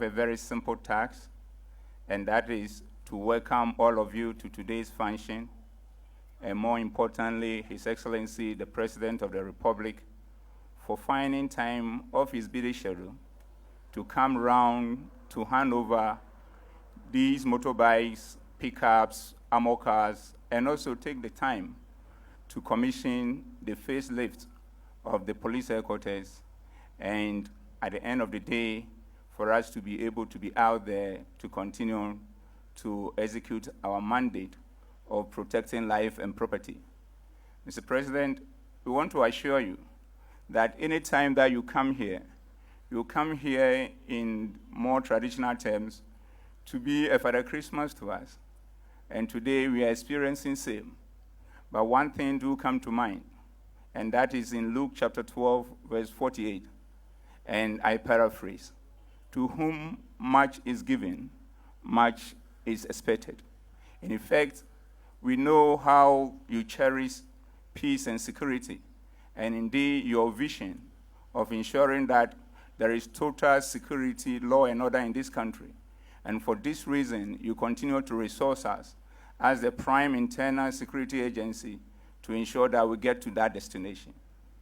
have a very simple task, and that is to welcome all of you to today's function, and more importantly, His Excellency, the President of the Republic, for finding time off his busy schedule to come round to hand over these motorbikes, pickups, armor cars, and also take the time to commission the facelift of the police headquarters, and at the end of the day, for us to be able to be out there to continue to execute our mandate of protecting life and property. Mr. President, we want to assure you that any time that you come here in more traditional terms to be a Father Christmas to us. And today we are experiencing same. But one thing do come to mind, and that is in Luke chapter 12, verse 48. And I paraphrase, to whom much is given, much is expected. In effect, we know how you cherish peace and security, and indeed your vision of ensuring that there is total security, law and order in this country. And for this reason, you continue to resource us as the prime internal security agency to ensure that we get to that destination.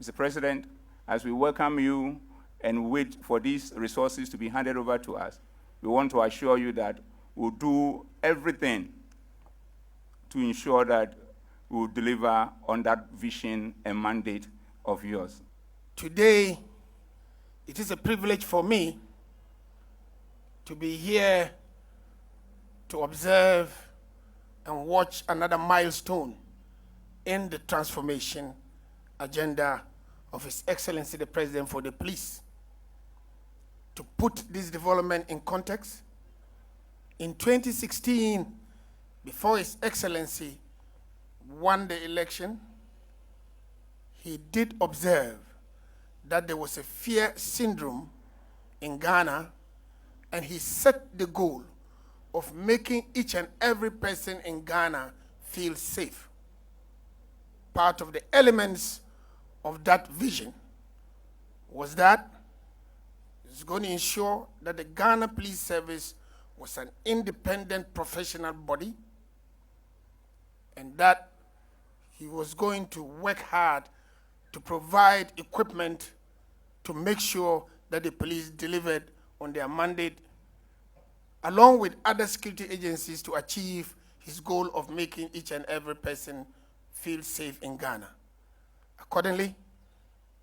Mr. President, as we welcome you and wait for these resources to be handed over to us, we want to assure you that we'll do everything to ensure that we'll deliver on that vision and mandate of yours. Today, it is a privilege for me to be here to observe and watch another milestone in the transformation agenda of His Excellency the President for the Police. To put this development in context, in 2016, before His Excellency won the election, he did observe that there was a fear syndrome in Ghana, and he set the goal of making each and every person in Ghana feel safe. Part of the elements of that vision was that it's going to ensure that the Ghana Police Service was an independent professional body, and that he was going to work hard to provide equipment to make sure that the police delivered on their mandate, along with other security agencies, to achieve his goal of making each and every person feel safe in Ghana. Accordingly,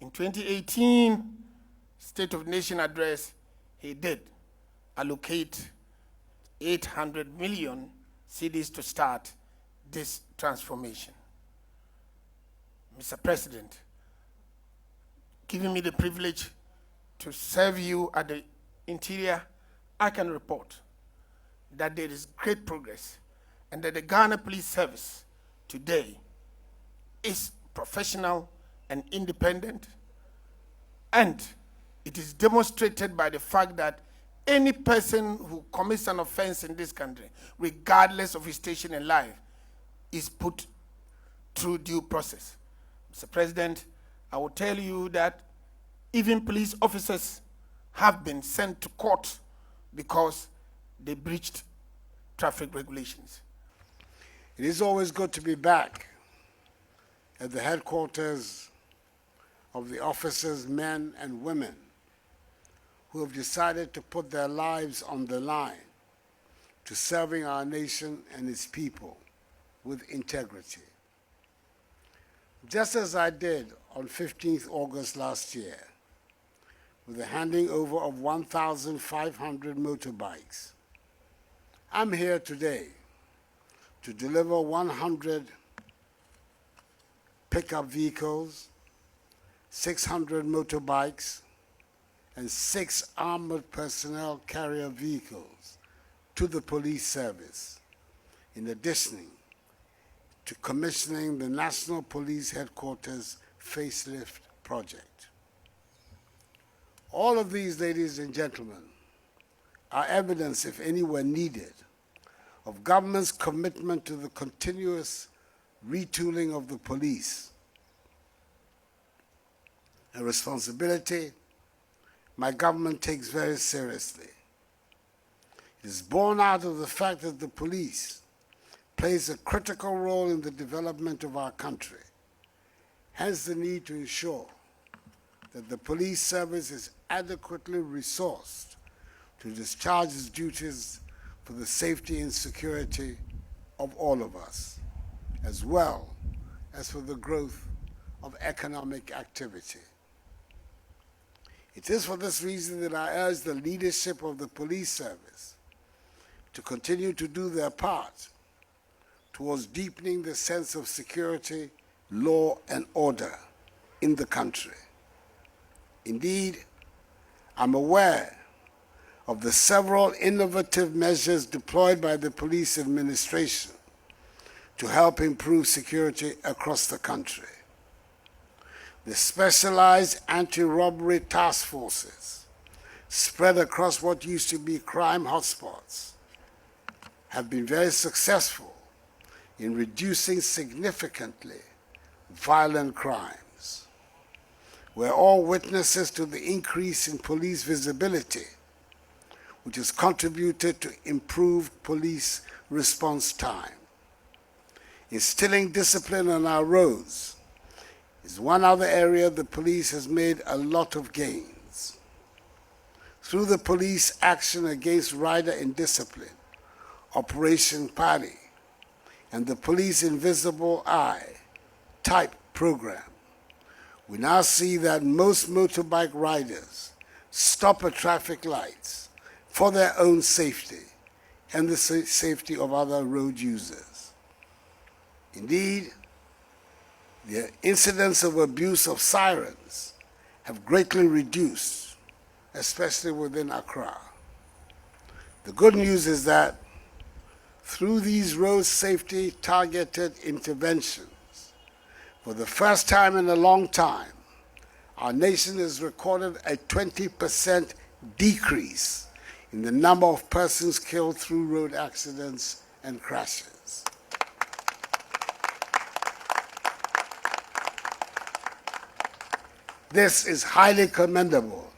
in 2018 State of the Nation address, he did allocate 800 million cedis to start this transformation. Mr. President, giving me the privilege to serve you at the Interior, I can report that there is great progress and that the Ghana Police Service today is professional and independent, and it is demonstrated by the fact that any person who commits an offense in this country, regardless of his station in life, is put through due process. Mr. President, I will tell you that even police officers have been sent to court because they breached traffic regulations. It is always good to be back at the headquarters of the officers, men and women, who have decided to put their lives on the line to serving our nation and its people with integrity. Just as I did on 15th August last year, with the handing over of 1,500 motorbikes, I'm here today to deliver 100 pickup vehicles, 600 motorbikes, and 6 armored personnel carrier vehicles to the police service, in addition to commissioning the National Police Headquarters facelift project. All of these, ladies and gentlemen, are evidence, if any were needed, of government's commitment to the continuous retooling of the police, a responsibility my government takes very seriously. It is born out of the fact that the police plays a critical role in the development of our country. Hence the need to ensure that the police service is adequately resourced to discharge its duties for the safety and security of all of us, as well as for the growth of economic activity. It is for this reason that I urge the leadership of the police service to continue to do their part towards deepening the sense of security, law, and order in the country. Indeed, I'm aware of the several innovative measures deployed by the police administration to help improve security across the country. The specialized anti-robbery task forces spread across what used to be crime hotspots have been very successful in reducing significantly violent crimes. We're all witnesses to the increase in police visibility, which has contributed to improved police response time. Instilling discipline on our roads is one other area the police has made a lot of gains. Through the police action against rider indiscipline, Operation Pali, and the Police Invisible Eye type program, we now see that most motorbike riders stop at traffic lights for their own safety and the safety of other road users. Indeed, the incidents of abuse of sirens have greatly reduced, especially within Accra. The good news is that through these road safety targeted interventions, for the first time in a long time, our nation has recorded a 20% decrease in the number of persons killed through road accidents and crashes. This is highly commendable,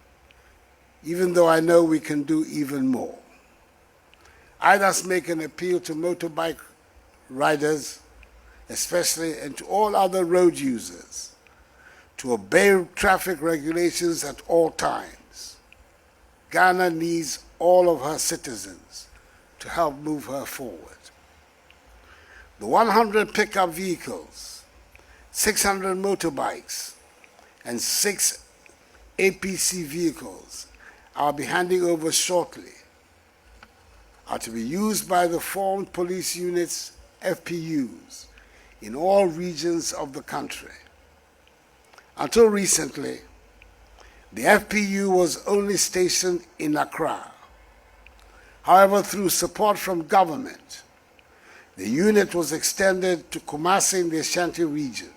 even though I know we can do even more. I thus make an appeal to motorbike riders, especially, and to all other road users, to obey traffic regulations at all times. Ghana needs all of her citizens to help move her forward. The 100 pickup vehicles, 600 motorbikes, and 6 APC vehicles I'll be handing over shortly are to be used by the formed police units, FPUs, in all regions of the country. Until recently, the FPU was only stationed in Accra. However, through support from government, the unit was extended to KUMASI in the Ashanti region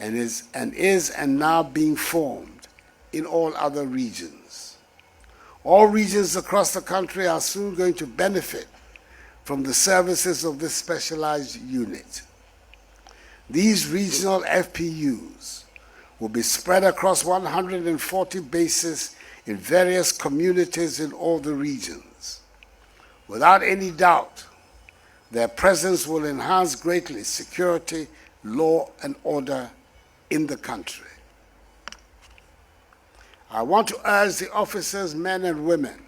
and is now being formed in all other regions. All regions across the country are soon going to benefit from the services of this specialized unit. These regional FPUs will be spread across 140 bases in various communities in all the regions. Without any doubt, their presence will enhance greatly security, law, and order in the country. I want to urge the officers, men and women,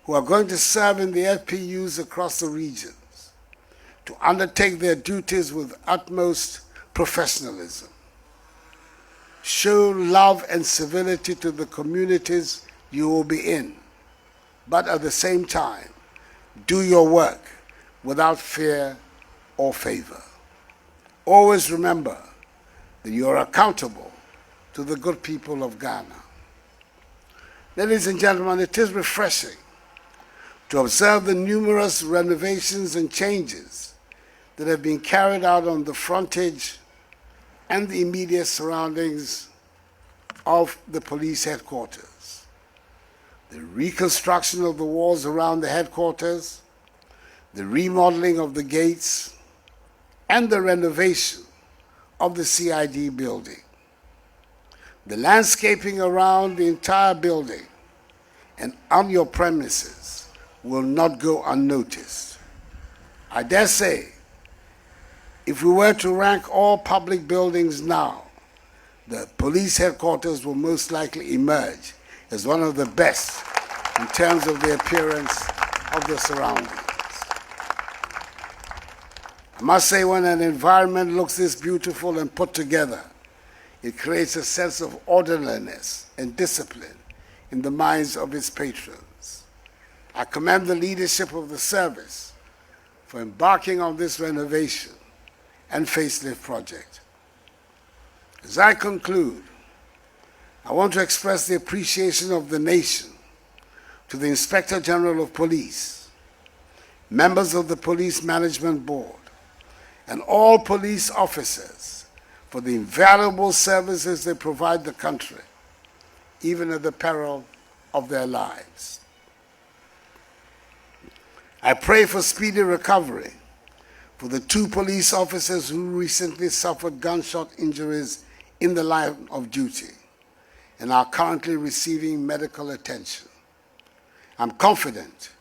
who are going to serve in the FPUs across the regions to undertake their duties with utmost professionalism. Show love and civility to the communities you will be in, but at the same time, do your work without fear or favor. Always remember that you are accountable to the good people of Ghana. Ladies and gentlemen, it is refreshing to observe the numerous renovations and changes that have been carried out on the frontage and the immediate surroundings of the police headquarters. The reconstruction of the walls around the headquarters, the remodeling of the gates, and the renovation of the CID building. The landscaping around the entire building and on your premises will not go unnoticed. I dare say, if we were to rank all public buildings now, the police headquarters will most likely emerge as one of the best in terms of the appearance of the surroundings. I must say, when an environment looks this beautiful and put together, it creates a sense of orderliness and discipline in the minds of its patrons. I commend the leadership of the service for embarking on this renovation and facelift project. As I conclude, I want to express the appreciation of the nation to the Inspector General of Police, members of the Police Management Board, and all police officers for the invaluable services they provide the country, even at the peril of their lives. I pray for speedy recovery for the 2 police officers who recently suffered gunshot injuries in the line of duty and are currently receiving medical attention. I'm confident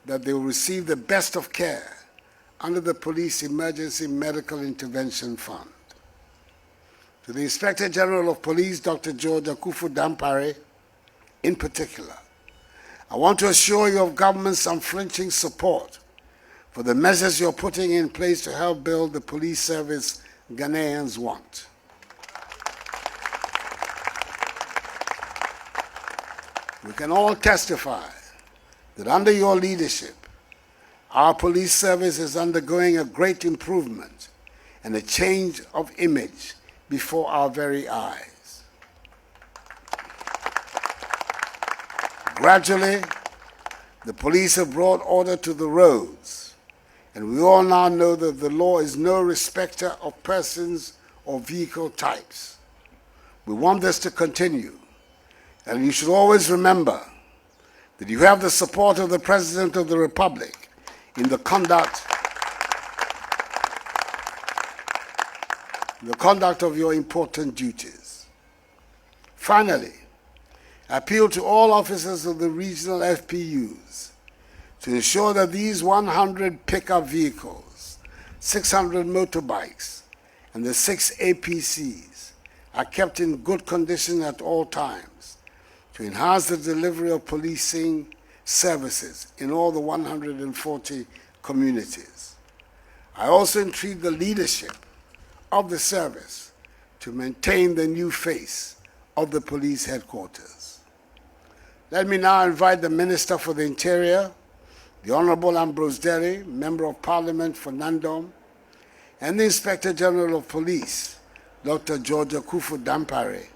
that they will receive the best of care under the Police Emergency Medical Intervention Fund. To the Inspector General of Police, Dr. George Akuffo-Dampare, in particular, I want to assure you of government's unflinching support for the measures you're putting in place to help build the police service Ghanaians want. We can all testify that under your leadership, our police service is undergoing a great improvement and a change of image before our very eyes. Gradually, the police have brought order to the roads, and we all now know that the law is no respecter of persons or vehicle types. We want this to continue, and you should always remember that you have the support of the President of the Republic in the conduct of your important duties. Finally, I appeal to all officers of the regional FPUs to ensure that these 100 pickup vehicles, 600 motorbikes, and the 6 APCs are kept in good condition at all times to enhance the delivery of policing services in all the 140 communities. I also entreat the leadership of the service to maintain the new face of the police headquarters. Let me now invite the Minister for the Interior, the Honorable Ambrose Derry, Member of Parliament for Nandom, and the Inspector General of Police, Dr. George Akuffo-Dampare,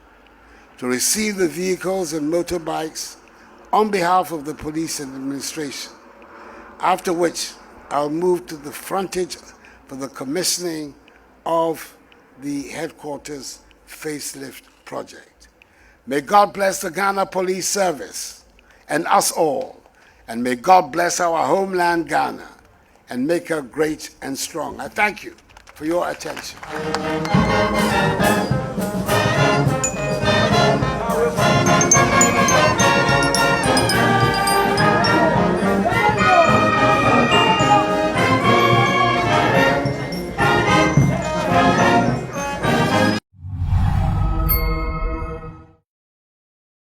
to receive the vehicles and motorbikes on behalf of the police administration, after which I'll move to the frontage for the commissioning of the headquarters facelift project. May God bless the Ghana Police Service and us all, and may God bless our homeland Ghana and make her great and strong. I thank you for your attention.